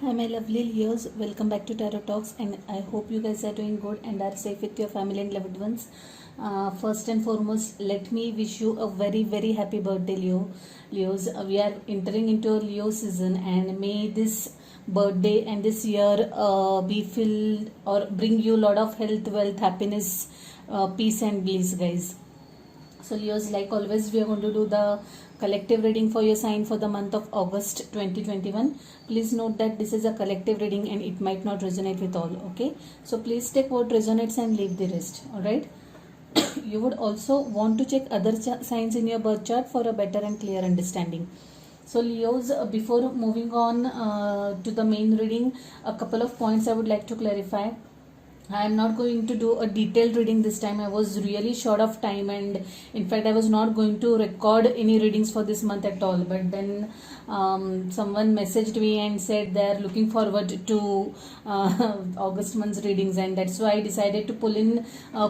Hi, my lovely Leos. Welcome back to Tarot Talks, and I hope you guys are doing good and are safe with your family and loved ones. First and foremost, let me wish you a very, very happy birthday, Leos. We are entering into a Leo season, and may this birthday and this year be filled or bring you a lot of health, wealth, happiness, peace, and bliss, guys. So Leos, like always, we are going to do the collective reading for your sign for the month of August 2021. Please note that this is a collective reading and it might not resonate with all. Okay, so please take what resonates and leave the rest. All right. You would also want to check other signs in your birth chart for a better and clear understanding. So Leos, before moving on to the main reading, a couple of points I would like to clarify. I am not going to do a detailed reading this time. I was really short of time, and in fact I was not going to record any readings for this month at all. But then someone messaged me and said they are looking forward to August month's readings, and that's why I decided to pull in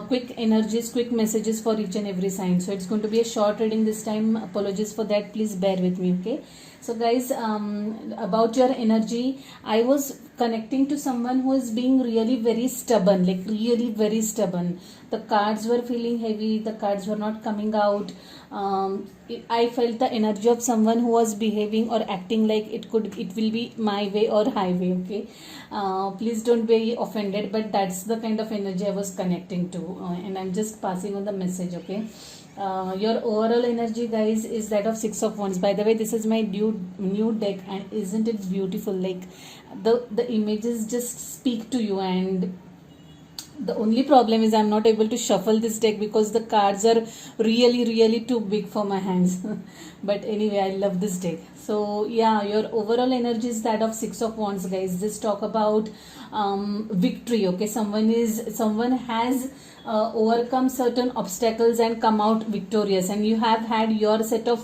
quick energies, quick messages for each and every sign. So it's going to be a short reading this time. Apologies for that. Please bear with me, okay? So guys, about your energy, I was connecting to someone who is being really very stubborn, like really very stubborn. The cards were feeling heavy, the cards were not coming out. I felt the energy of someone who was behaving or acting like it will be my way or highway, okay? Please don't be offended, but that's the kind of energy I was connecting to, and I'm just passing on the message, okay? Your overall energy, guys, is that of Six of Wands. By the way, this is my new deck, and isn't it beautiful? Like the images just speak to you, and the only problem is I'm not able to shuffle this deck because the cards are really too big for my hands. But anyway, I love this deck. So yeah, your overall energy is that of Six of Wands, guys. This talk about victory, okay? Someone has overcome certain obstacles and come out victorious, and you have had your set of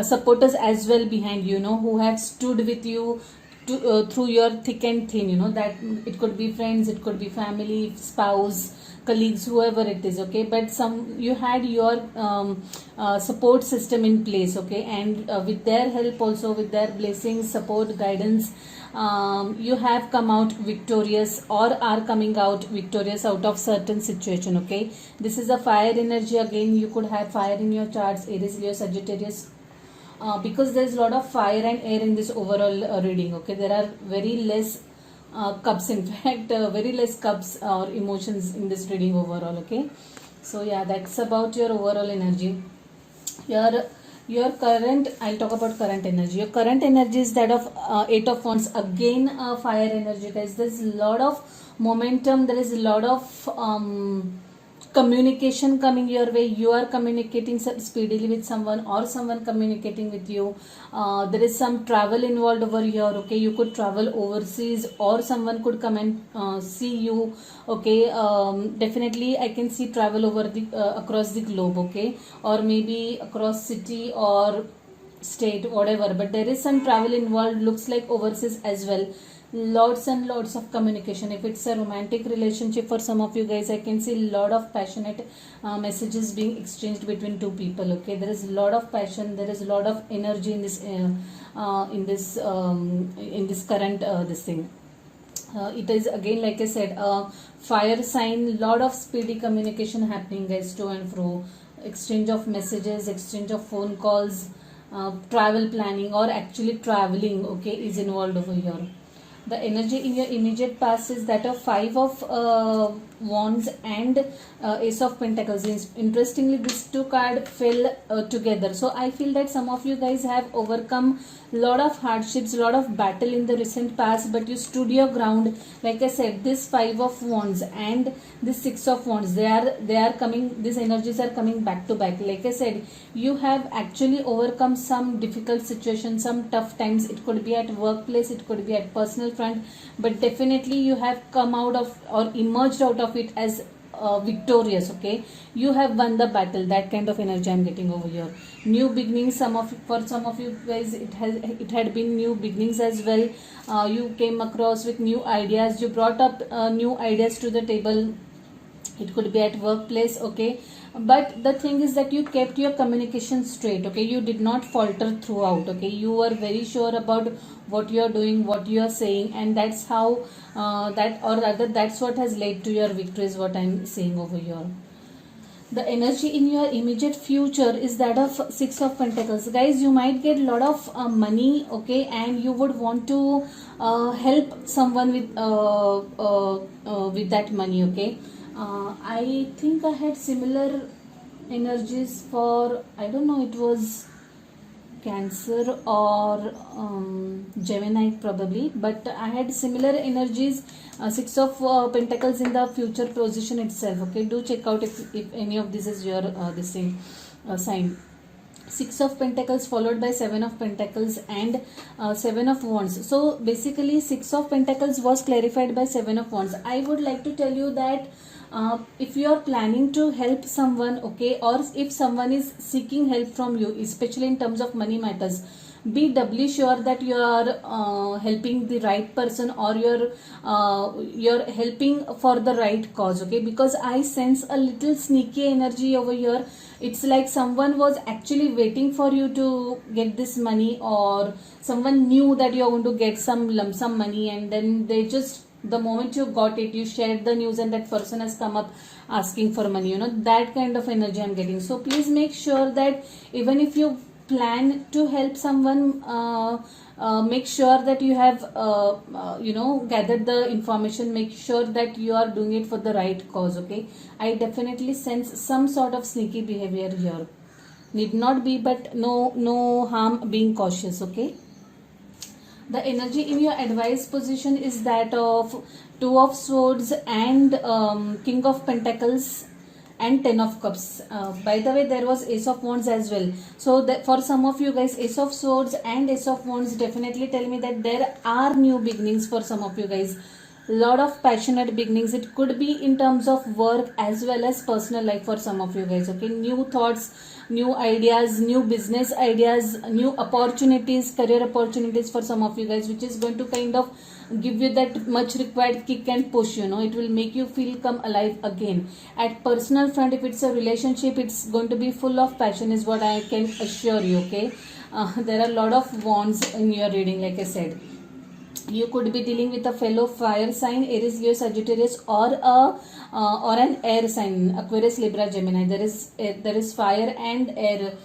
supporters as well behind you, who have stood with you through your thick and thin, that it could be friends, it could be family, spouse, colleagues, whoever it is, okay? But you had your support system in place, okay? And with their help, also with their blessings, support, guidance, you have come out victorious or are coming out victorious out of certain situation, okay? This is a fire energy. Again, you could have fire in your charts, Aries, Leo, Sagittarius, because there is a lot of fire and air in this overall reading, okay? There are very less cups, in fact very less cups or emotions in this reading overall, okay? So yeah, that's about your overall energy. Your current, I'll talk about current energy. Your current energy is that of Eight of Wands. Again, fire energy, guys. There's a lot of momentum. There is a lot of communication coming your way. You are communicating speedily with someone, or someone communicating with you. There is some travel involved over here, okay? You could travel overseas, or someone could come and see you, okay? Definitely I can see travel over the across the globe, okay? Or maybe across city or state, whatever, but there is some travel involved. Looks like overseas as well. Lots and lots of communication. If it's a romantic relationship for some of you guys, I can see a lot of passionate messages being exchanged between two people, okay? There is a lot of passion, there is a lot of energy in this current this thing. It is, again, like I said, fire sign. Lot of speedy communication happening, guys, to and fro, exchange of messages, exchange of phone calls, travel planning, or actually traveling, okay, is involved over here. The energy in your immediate past is that of Five of Wands and Ace of Pentacles. Interestingly, these two cards fell together. So I feel that some of you guys have overcome lot of hardships, lot of battle in the recent past, but you stood your ground. Like I said, this Five of Wands and this Six of Wands, they are coming, these energies are coming back to back. Like I said, you have actually overcome some difficult situations, some tough times. It could be at workplace, it could be at personal front, but definitely you have come out of or emerged out of it as victorious, okay? You have won the battle. That kind of energy I'm getting over here. New beginnings. For some of you guys, it had been new beginnings as well. You came across with new ideas. You brought up new ideas to the table. it could be at workplace, okay, but the thing is that you kept your communication straight, okay, you did not falter throughout, okay, you were very sure about what you are doing, what you are saying, and that's how that, or rather that's what has led to your victory, is what I'm saying over here. The energy in your immediate future is that of Six of Pentacles. Guys, you might get a lot of money, okay, and you would want to help someone with that money, okay. I think I had similar energies for, I don't know, it was Cancer or Gemini probably, but I had similar energies, Six of Pentacles in the future position itself, okay. Do check out if any of this is your this thing sign. Six of Pentacles followed by Seven of Pentacles and Seven of Wands. So basically Six of Pentacles was clarified by Seven of Wands. I would like to tell you that if you are planning to help someone, okay, or if someone is seeking help from you, especially in terms of money matters, be doubly sure that you are helping the right person, or you're helping for the right cause, okay, because I sense a little sneaky energy over here. It's like someone was actually waiting for you to get this money, or someone knew that you're going to get some lump sum money, and then they just, the moment you got it, you shared the news and that person has come up asking for money, you know, that kind of energy I'm getting. So please make sure that even if you plan to help someone, make sure that you have gathered the information, make sure that you are doing it for the right cause, okay. I definitely sense some sort of sneaky behavior here. Need not be, but no harm being cautious, okay. The energy in your advice position is that of Two of Swords and King of Pentacles and Ten of Cups. By the way, there was Ace of Wands as well. So that for some of you guys, Ace of Swords and Ace of Wands definitely tell me that there are new beginnings for some of you guys. Lot of passionate beginnings. It could be in terms of work as well as personal life for some of you guys, okay. New thoughts, new ideas, new business ideas, new opportunities, career opportunities for some of you guys, which is going to kind of give you that much required kick and push, you know. It will make you feel come alive again. At personal front, if it's a relationship, it's going to be full of passion, is what I can assure you, okay. There are a lot of wands in your reading, like I said. You could be dealing with a fellow fire sign, Aries, Leo, Sagittarius, or an air sign, Aquarius, Libra, Gemini. There is fire and air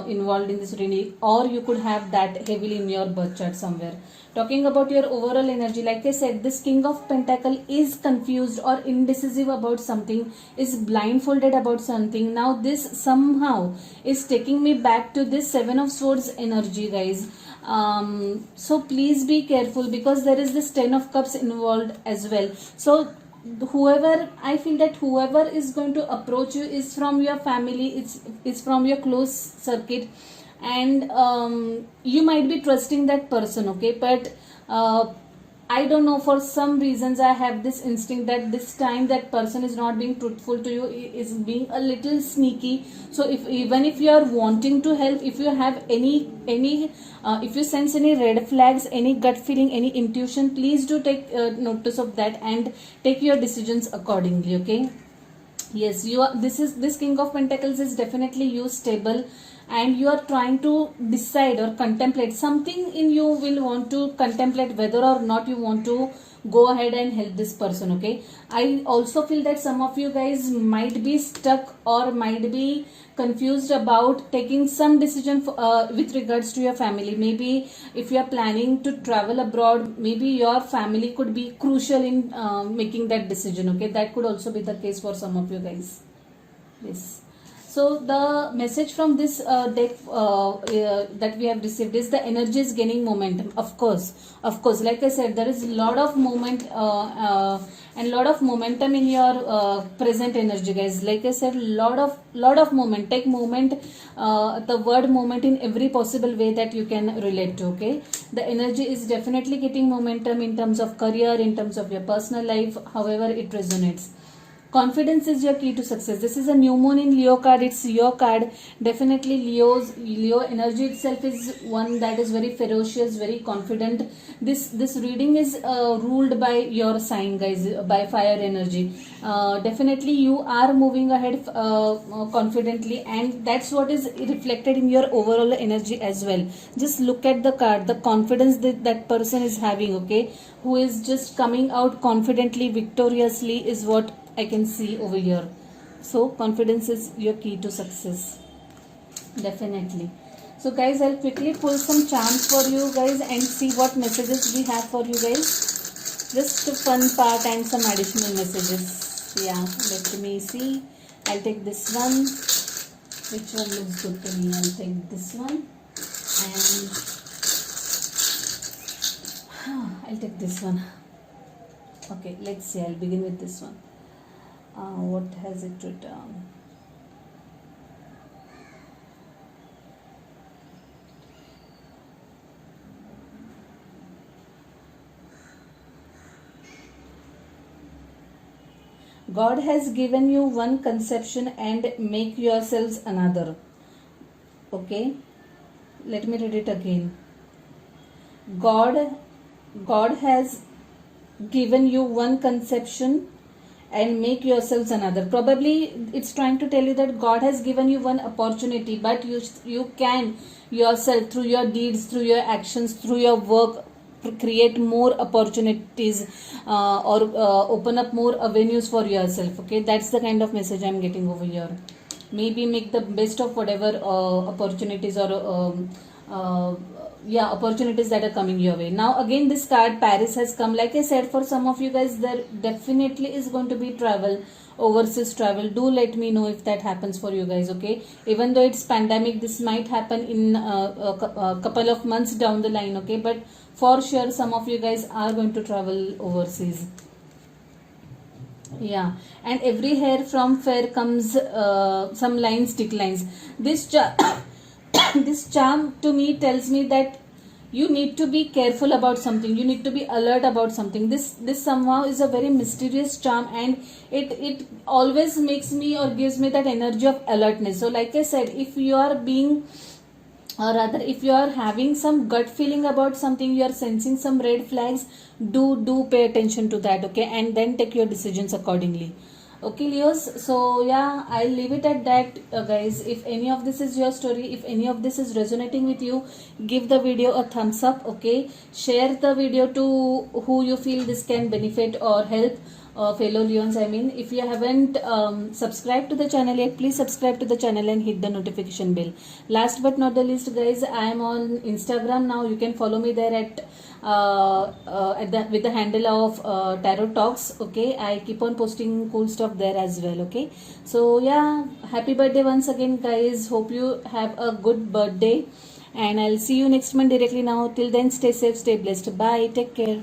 involved in this reading, or you could have that heavily in your birth chart somewhere. Talking about your overall energy, like I said, this King of Pentacle is confused or indecisive about something, is blindfolded about something. Now this somehow is taking me back to this Seven of Swords energy, guys. So please be careful, because there is this Ten of Cups involved as well. So I feel that whoever is going to approach you is from your family, it's from your close circuit, and you might be trusting that person, okay, but I don't know, for some reasons I have this instinct that this time that person is not being truthful to you, is being a little sneaky. So even if you are wanting to help, if you have any if you sense any red flags, any gut feeling, any intuition, please do take notice of that and take your decisions accordingly, okay. Yes, this King of Pentacles is definitely you stable, and you are trying to decide or contemplate something in you, will want to contemplate whether or not you want to go ahead and help this person, okay. I also feel that some of you guys might be stuck or might be confused about taking some decision with regards to your family. Maybe if you are planning to travel abroad, maybe your family could be crucial in making that decision, okay. That could also be the case for some of you guys. Yes. So the message from this deck that we have received is the energy is gaining momentum. Of course, like I said, there is a lot of movement and lot of momentum in your present energy, guys. Like I said, lot of movement. Take movement, the word movement in every possible way that you can relate to, okay. The energy is definitely getting momentum in terms of career, in terms of your personal life, however it resonates. Confidence is your key to success. This is a new moon in Leo card. It's your card. Definitely Leo energy itself is one that is very ferocious, very confident. This reading is ruled by your sign, guys, by fire energy. Definitely you are moving ahead confidently, and that's what is reflected in your overall energy as well. Just look at the card, the confidence that person is having, okay, who is just coming out confidently, victoriously, is what I can see over here. So confidence is your key to success. Definitely. So guys, I'll quickly pull some charms for you guys and see what messages we have for you guys. Just a fun part and some additional messages. Yeah, let me see. I'll take this one. Which one looks good to me? I'll take this one. And I'll take this one. Okay, let's see. I'll begin with this one. What has it written? God has given you one conception and make yourselves another. Okay, let me read it again. God has given you one conception and make yourselves another. Probably it's trying to tell you that God has given you one opportunity, but you can yourself, through your deeds, through your actions, through your work, create more opportunities or open up more avenues for yourself. Okay, that's the kind of message I'm getting over here. Maybe make the best of whatever opportunities or opportunities that are coming your way. Now again, this card Paris has come. Like I said, for some of you guys, there definitely is going to be travel, overseas travel. Do let me know if that happens for you guys. Okay, even though it's pandemic, this might happen in a couple of months down the line. Okay, but for sure some of you guys are going to travel overseas. Yeah, and every hair from fair comes some lines declines. This this charm to me tells me that you need to be careful about something, you need to be alert about something. This somehow is a very mysterious charm, and it always makes me or gives me that energy of alertness. So like I said, if you are being, or rather if you are having some gut feeling about something, you are sensing some red flags, do pay attention to that. Okay, and then take your decisions accordingly. Okay, Leos, so yeah, I'll leave it at that, guys. If any of this is your story, if any of this is resonating with you, give the video a thumbs up. Okay, share the video to who you feel this can benefit or help, fellow Leons. I mean, if you haven't subscribed to the channel yet, please subscribe to the channel and hit the notification bell. Last but not the least, guys, I am on Instagram now. You can follow me there at with the handle of Tarot Talks. Okay, I keep on posting cool stuff there as well. Okay, so yeah, happy birthday once again, guys. Hope you have a good birthday, and I'll see you next month directly now. Till then, stay safe, stay blessed. Bye, take care.